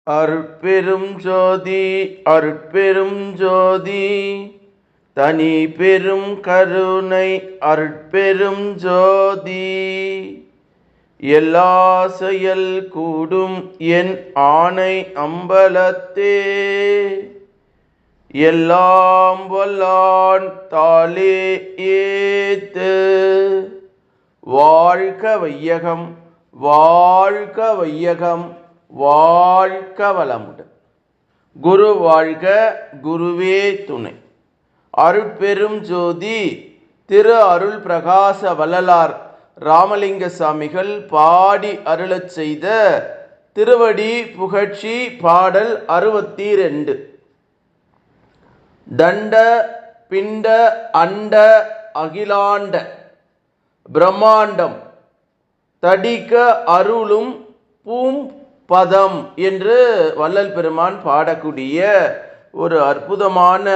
அருட்பெரும் ஜோதி அருட்பெரும் ஜோதி தனி பெரும் கருணை அருட்பெரும் ஜோதி எல்லா செயல் கூடும் என் ஆணை அம்பலத்தே எல்லாம் வல்லான் தாளே ஏத்து வாழ்க வையகம் வாழ்க வையகம் வாழ்க வளமுடன். குரு வாழ்க குருவே துணை. அருட்பெரும் ஜோதி திரு அருள் பிரகாச வள்ளலார் ராமலிங்க சாமிகள் பாடி அருளச் செய்த திருவடி புகழ்ச்சி பாடல் 62. தண்ட பிண்ட அண்ட அகிலாண்ட பிரம்மாண்டம் தடிக்க அருளும் பூம் பதம் என்று வள்ளல் பெருமான் பாடக்கூடிய ஒரு அற்புதமான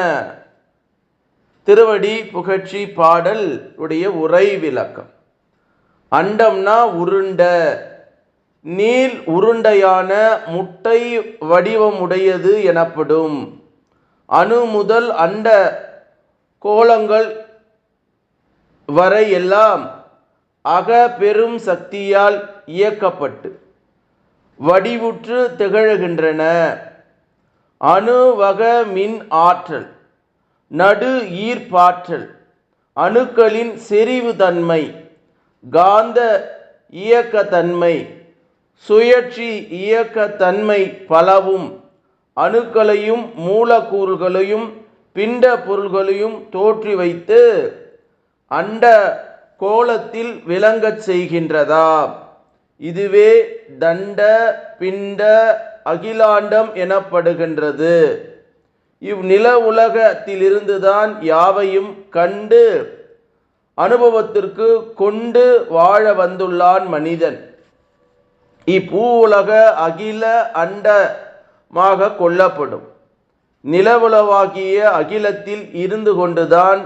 திருவடி புகழ்ச்சி பாடல் உடைய உரை விளக்கம். அண்டம்னா உருண்ட, நீள் உருண்டையான முட்டை வடிவமுடையது எனப்படும். அணு முதல் அண்ட கோளங்கள் வரை எல்லாம் அக பெரும் சக்தியால் இயக்கப்பட்டு வடிவுற்று திகழ்கின்றன. அணுவக மின் ஆற்றல், நடு ஈர்ப்பாற்றல், அணுக்களின் செறிவு தன்மை, காந்த இயக்கத்தன்மை, சுழற்சி இயக்கத்தன்மை பலவும் அணுக்களையும் மூலக்கூறுகளையும் பிண்ட பொருள்களையும் தோற்றி வைத்து அண்ட கோலத்தில் விளங்கச் செய்கின்றதா. இதுவே தண்ட பிண்ட அகிலாண்டம் எனப்படுகின்றது. இவ்நில உலகத்திலிருந்துதான் யாவையும் கண்டு அனுபவத்திற்கு கொண்டு வாழ வந்துள்ளான் மனிதன். இப்பூ உலக அகில அண்டமாக கொள்ளப்படும். நிலவுலவாகிய அகிலத்தில் இருந்து கொண்டுதான்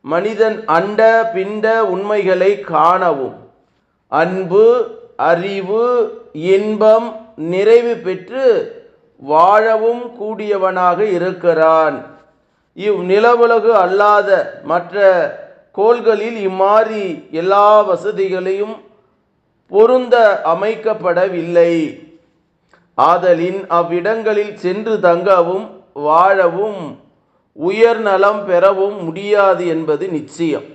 மனிதன் அண்ட பிண்ட உண்மைகளை காணவும் அன்பு அறிவு இன்பம் நிறைவு பெற்று வாழவும் கூடியவனாக இருக்கிறான். இவ்நிலவுலகு அல்லாத மற்ற கோள்களில் இம்மாதிரி எல்லா வசதிகளையும் பொருந்த அமைக்கப்படவில்லை. ஆதலின் அவ்விடங்களில் சென்று தங்கவும் வாழவும் உயர் நலம் பெறவும் முடியாது என்பது நிச்சயம்.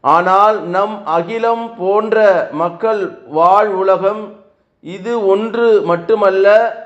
ஆனால் நம் அகிலம் போன்ற மக்கள் வாழ் உலகம் இது ஒன்று மட்டுமல்ல,